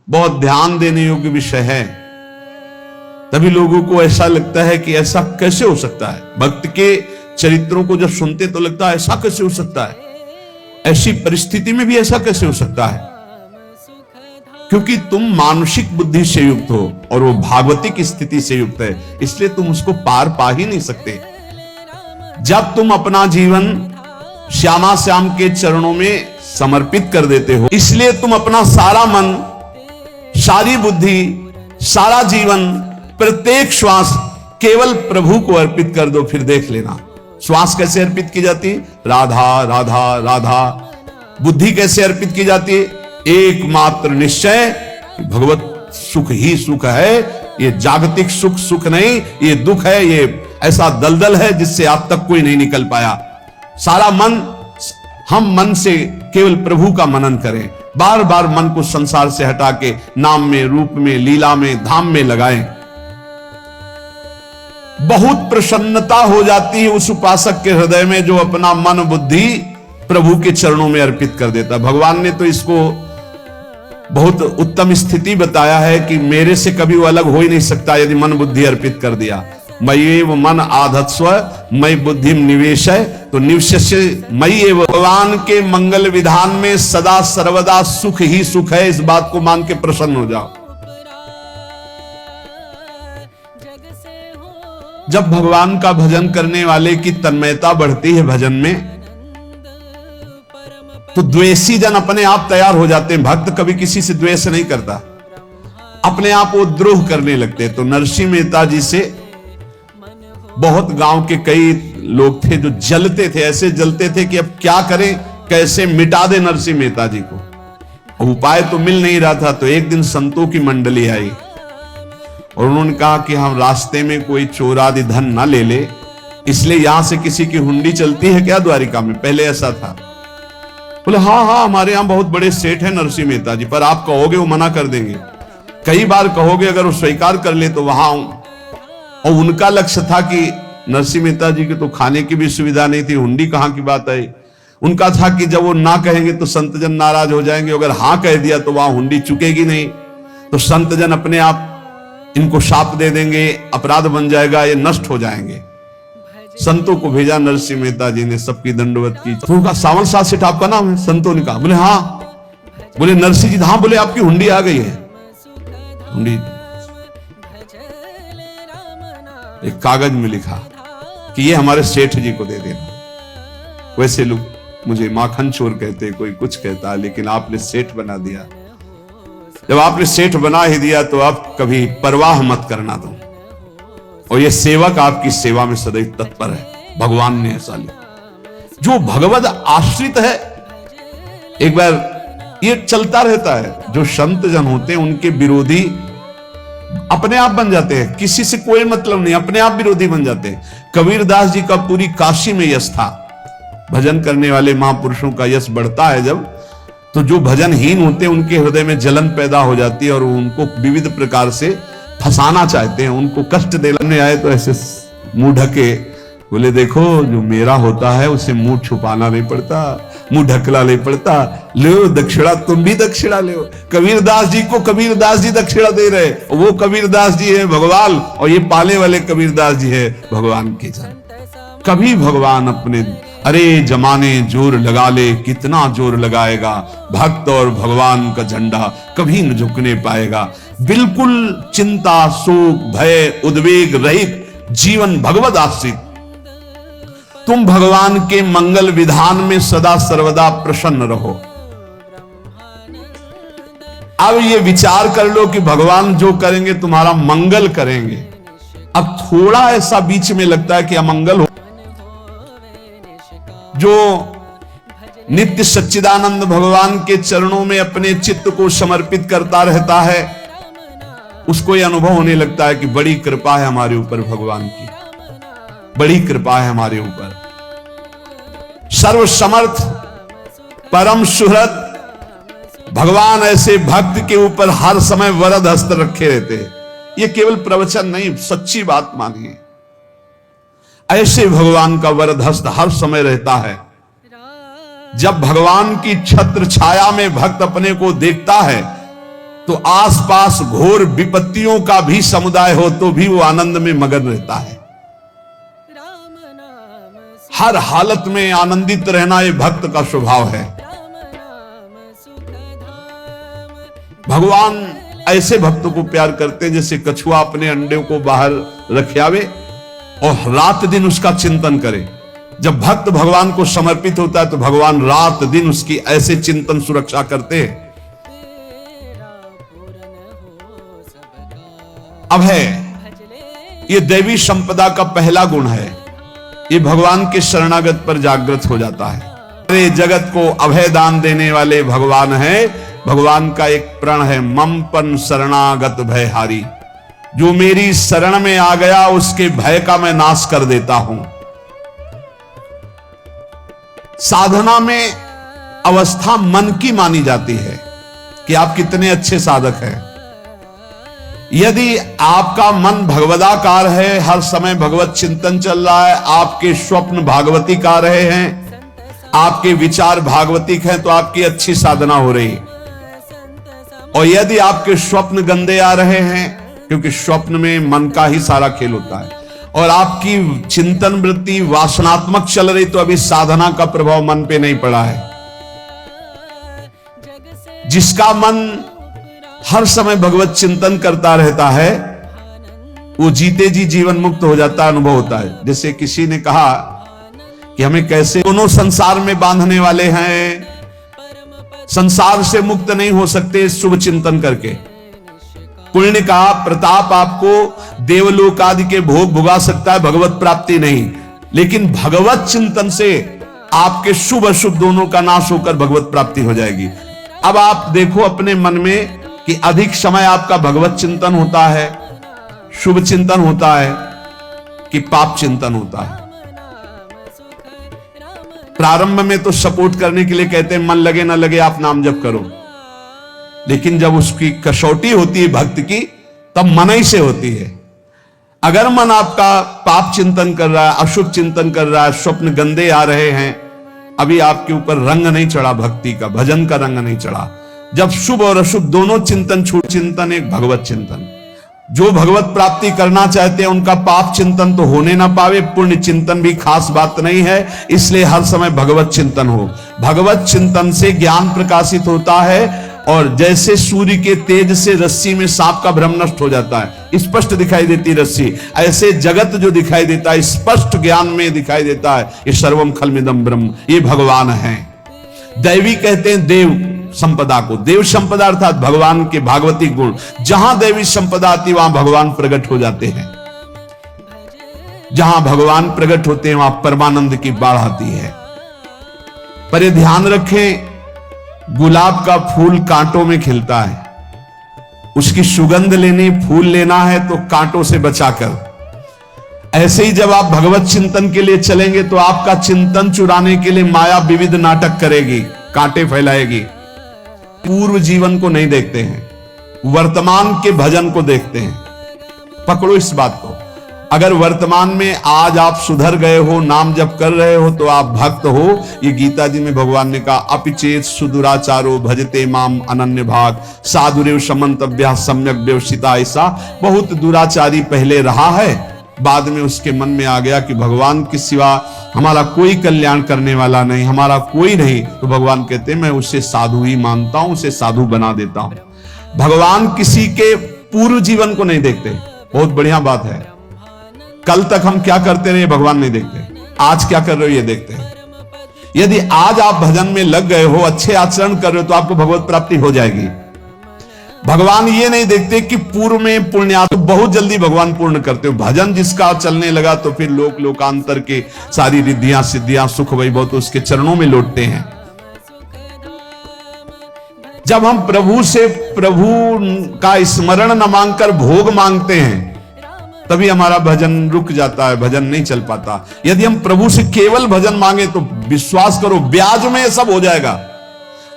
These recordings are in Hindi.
बहुत ध्यान देने योग्य विषय है। तभी लोगों को ऐसा लगता है कि ऐसा कैसे हो सकता है। भक्त के चरित्रों को जब सुनते तो लगता है ऐसा कैसे हो सकता है, ऐसी परिस्थिति में भी ऐसा कैसे हो सकता है। क्योंकि तुम मानसिक बुद्धि से युक्त हो और वो भागवतिक स्थिति से युक्त है, इसलिए तुम उसको पार पा ही नहीं सकते। जब तुम अपना जीवन श्यामा श्याम के चरणों में समर्पित कर देते हो, इसलिए तुम अपना सारा मन, सारी बुद्धि, सारा जीवन, प्रत्येक श्वास केवल प्रभु को अर्पित कर दो। फिर देख लेना श्वास कैसे अर्पित की जाती है, राधा राधा राधा। बुद्धि कैसे अर्पित की जाती है, एकमात्र निश्चय भगवत सुख ही सुख है। ये जागतिक सुख सुख नहीं, ये दुख है, ये ऐसा दलदल है जिससे आज तक कोई नहीं निकल पाया। सारा मन, हम मन से केवल प्रभु का मनन करें, बार बार मन को संसार से हटा के नाम में, रूप में, लीला में, धाम में लगाएं। बहुत प्रसन्नता हो जाती है उस उपासक के हृदय में जो अपना मन बुद्धि प्रभु के चरणों में अर्पित कर देता। भगवान ने तो इसको बहुत उत्तम स्थिति बताया है कि मेरे से कभी वो अलग हो ही नहीं सकता यदि मन बुद्धि अर्पित कर दिया। मयि एव मन आधत्स्व मयि बुद्धि निवेश है, तो निवेश मयि एव। भगवान के मंगल विधान में सदा सर्वदा सुख ही सुख है, इस बात को मान के प्रसन्न हो जाओ। जब भगवान का भजन करने वाले की तन्मयता बढ़ती है भजन में, तो द्वेषी जन अपने आप तैयार हो जाते हैं। भक्त कभी किसी से द्वेष नहीं करता, अपने आप वो द्रोह करने लगते हैं। तो नरसिंह मेहता जी से बहुत गांव के कई लोग थे जो जलते थे, ऐसे जलते थे कि अब क्या करें, कैसे मिटा दे नरसिंह मेहता जी को। उपाय तो मिल नहीं रहा था। तो एक दिन संतों की मंडली आई और उन्होंने कहा कि हम रास्ते में कोई चोर आदि धन ना ले ले, इसलिए यहां से किसी की हुंडी चलती है क्या द्वारिका में? पहले ऐसा था। बोले हाँ, हमारे यहां बहुत बड़े सेठ हैं नरसिंह मेहता जी, पर आप कहोगे वो मना कर देंगे। कई बार कहोगे, अगर वो स्वीकार कर ले तो वहां आऊं। और उनका लक्ष्य था कि नरसिंह मेहता जी की तो खाने की भी सुविधा नहीं थी, हुंडी कहां की बात आई। उनका था कि जब वो ना कहेंगे तो संतजन नाराज हो जाएंगे, अगर हाँ कह दिया तो वहां हुंडी चुकेगी नहीं, तो संतजन अपने आप इनको शाप दे देंगे, अपराध बन जाएगा, ये नष्ट हो जाएंगे। संतों को भेजा नरसिंह मेहता जी ने, सबकी दंडवत की। तो उनका सावन साथ सेठ आपका नाम है? संतों ने कहा। बोले हाँ। बोले नरसिंह जी, हाँ। बोले आपकी हुंडी आ गई है। हुंडी एक कागज में लिखा कि ये हमारे सेठ जी को दे देना। वैसे लोग मुझे माखन चोर कहते, कोई कुछ कहता, लेकिन आपने सेठ बना दिया। जब आपने सेठ बना ही दिया तो आप कभी परवाह मत करना दो। और ये सेवक आपकी सेवा में सदैव तत्पर है। भगवान ने ऐसा लिखा। जो भगवद आश्रित है, एक बार ये चलता रहता है। जो संत जन होते हैं उनके विरोधी अपने आप बन जाते हैं, किसी से कोई मतलब नहीं, अपने आप विरोधी बन जाते हैं। कबीरदास जी का पूरी काशी में यश था। भजन करने वाले महापुरुषों का यश बढ़ता है जब, तो जो भजनहीन होते हैं उनके हृदय में जलन पैदा हो जाती है और उनको विविध प्रकार से फंसाना चाहते हैं, उनको कष्ट देने आए तो ऐसे मुंह ढके। बोले देखो, जो मेरा होता है उसे मुंह छुपाना नहीं पड़ता, मुंह ढकला नहीं पड़ता। लो दक्षिणा, तुम भी दक्षिणा लो। कबीरदास जी को कबीरदास जी दक्षिणा दे रहे, वो कबीरदास जी है भगवान, और ये पाले वाले कबीरदास जी है भगवान के जन। कभी भगवान अपने, अरे जमाने जोर लगा ले, कितना जोर लगाएगा, भक्त और भगवान का झंडा कभी न झुकने पाएगा। बिल्कुल चिंता, शोक, भय, उद्वेग रहित जीवन भगवद आश्रित। तुम भगवान के मंगल विधान में सदा सर्वदा प्रसन्न रहो। अब ये विचार कर लो कि भगवान जो करेंगे तुम्हारा मंगल करेंगे। अब थोड़ा ऐसा बीच में लगता है कि अमंगल हो, जो नित्य सच्चिदानंद भगवान के चरणों में अपने चित्त को समर्पित करता रहता है, उसको यह अनुभव होने लगता है कि बड़ी कृपा है हमारे ऊपर भगवान की, बड़ी कृपा है हमारे ऊपर। सर्वसमर्थ परम सुहृद भगवान ऐसे भक्त के ऊपर हर समय वरद हस्त रखे रहते हैं। ये केवल प्रवचन नहीं, सच्ची बात मानिए। ऐसे भगवान का वरद हस्त हर समय रहता है। जब भगवान की छत्र छाया में भक्त अपने को देखता है तो आसपास घोर विपत्तियों का भी समुदाय हो तो भी वो आनंद में मगन रहता है। हर हालत में आनंदित रहना ये भक्त का स्वभाव है। भगवान ऐसे भक्तों को प्यार करते हैं जैसे कछुआ अपने अंडे को बाहर रख आवे और रात दिन उसका चिंतन करे। जब भक्त भगवान को समर्पित होता है तो भगवान रात दिन उसकी ऐसे चिंतन सुरक्षा करते हैं। अब है ये दैवी संपदा का पहला गुण है, ये भगवान के शरणागत पर जागृत हो जाता है। अरे जगत को अभय दान देने वाले भगवान है। भगवान का एक प्रण है, ममपन शरणागत भयहारी। जो मेरी शरण में आ गया उसके भय का मैं नाश कर देता हूं। साधना में अवस्था मन की मानी जाती है कि आप कितने अच्छे साधक हैं। यदि आपका मन भगवदाकार है, हर समय भगवत चिंतन चल रहा है, आपके स्वप्न भागवतिक आ रहे हैं, आपके विचार भागवतिक हैं, तो आपकी अच्छी साधना हो रही। और यदि आपके स्वप्न गंदे आ रहे हैं, क्योंकि स्वप्न में मन का ही सारा खेल होता है, और आपकी चिंतन वृत्ति वासनात्मक चल रही, तो अभी साधना का प्रभाव मन पे नहीं पड़ा है। जिसका मन हर समय भगवत चिंतन करता रहता है वो जीते जी जीवन मुक्त हो जाता, अनुभव होता है। जैसे किसी ने कहा कि हमें कैसे, दोनों संसार में बांधने वाले हैं, संसार से मुक्त नहीं हो सकते शुभ चिंतन करके। पुण्य का प्रताप आपको देवलोक आदि के भोग भुगा सकता है, भगवत प्राप्ति नहीं। लेकिन भगवत चिंतन से आपके शुभ अशुभ दोनों का नाश होकर भगवत प्राप्ति हो जाएगी। अब आप देखो अपने मन में कि अधिक समय आपका भगवत चिंतन होता है, शुभ चिंतन होता है कि पाप चिंतन होता है। प्रारंभ में तो सपोर्ट करने के लिए कहते हैं मन लगे ना लगे आप नाम जप करो, लेकिन जब उसकी कसौटी होती है भक्त की, तब मन ही से होती है। अगर मन आपका पाप चिंतन कर रहा है, अशुभ चिंतन कर रहा है, स्वप्न गंदे आ रहे हैं, अभी आपके ऊपर रंग नहीं चढ़ा भक्ति का, भजन का रंग नहीं चढ़ा। जब शुभ और अशुभ दोनों चिंतन छूट, चिंतन एक भगवत चिंतन। जो भगवत प्राप्ति करना चाहते हैं उनका पाप चिंतन तो होने ना पावे, पुण्य चिंतन भी खास बात नहीं है। इसलिए हर समय भगवत चिंतन हो। भगवत चिंतन से ज्ञान प्रकाशित होता है, और जैसे सूर्य के तेज से रस्सी में सांप का भ्रम नष्ट हो जाता है, स्पष्ट दिखाई देती रस्सी, ऐसे जगत जो दिखाई देता है स्पष्ट ज्ञान में दिखाई देता है। ये सर्वम खलमिदम ब्रह्म, ये भगवान है। दैवी कहते हैं देव संपदा को, देव संपदा अर्थात भगवान के भागवती गुण। जहां दैवी संपदा आती वहां भगवान प्रकट हो जाते हैं। जहां भगवान प्रकट होते हैं वहां परमानंद की बाढ़ आती है। पर ये ध्यान रखें, गुलाब का फूल कांटों में खिलता है, उसकी सुगंध लेनी, फूल लेना है तो कांटों से बचाकर। ऐसे ही जब आप भगवत चिंतन के लिए चलेंगे तो आपका चिंतन चुराने के लिए माया विविध नाटक करेगी, कांटे फैलाएगी। पूर्व जीवन को नहीं देखते हैं, वर्तमान के भजन को देखते हैं। पकड़ो इस बात को। अगर वर्तमान में आज आप सुधर गए हो, नाम जप कर रहे हो, तो आप भक्त हो। ये गीता जी में भगवान ने कहा, अपिचेत सुदुराचारो भजते माम अनन्य भाग साधुरेव समन्तव्या सम्यक व्यवसिता। ऐसा बहुत दुराचारी पहले रहा है, बाद में उसके मन में आ गया कि भगवान के सिवा हमारा कोई कल्याण करने वाला नहीं, हमारा कोई नहीं। तो भगवान कहते हैं मैं उसे साधु ही मानता हूं, उसे साधु बना देता हूं। भगवान किसी के पूर्व जीवन को नहीं देखते। बहुत बढ़िया बात है। कल तक हम क्या करते रहे भगवान नहीं देखते, आज क्या कर रहे हो ये देखते हैं। यदि आज आप भजन में लग गए हो, अच्छे आचरण कर रहे हो, तो आपको भगवत प्राप्ति हो जाएगी। भगवान ये नहीं देखते कि पूर्व में पुण्य, तो बहुत जल्दी भगवान पूर्ण करते हो। भजन जिसका चलने लगा तो फिर लोकांतर के सारी रिद्धियां सिद्धियां सुख वैभव तो उसके चरणों में लौटते हैं। जब हम प्रभु से प्रभु का स्मरण न मांगकर भोग मांगते हैं तभी हमारा भजन रुक जाता है, भजन नहीं चल पाता। यदि हम प्रभु से केवल भजन मांगे तो विश्वास करो ब्याज में सब हो जाएगा।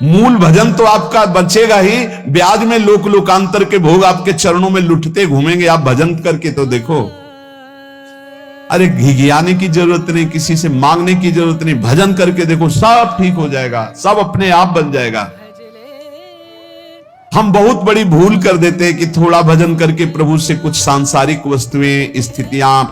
मूल भजन तो आपका बचेगा ही, ब्याज में लोकांतर के भोग आपके चरणों में लुटते घूमेंगे। आप भजन करके तो देखो। अरे घिघियाने की जरूरत नहीं, किसी से मांगने की जरूरत नहीं, भजन करके देखो, सब ठीक हो जाएगा, सब अपने आप बन जाएगा। हम बहुत बड़ी भूल कर देते हैं कि थोड़ा भजन करके प्रभु से कुछ सांसारिक वस्तुएं, स्थितियां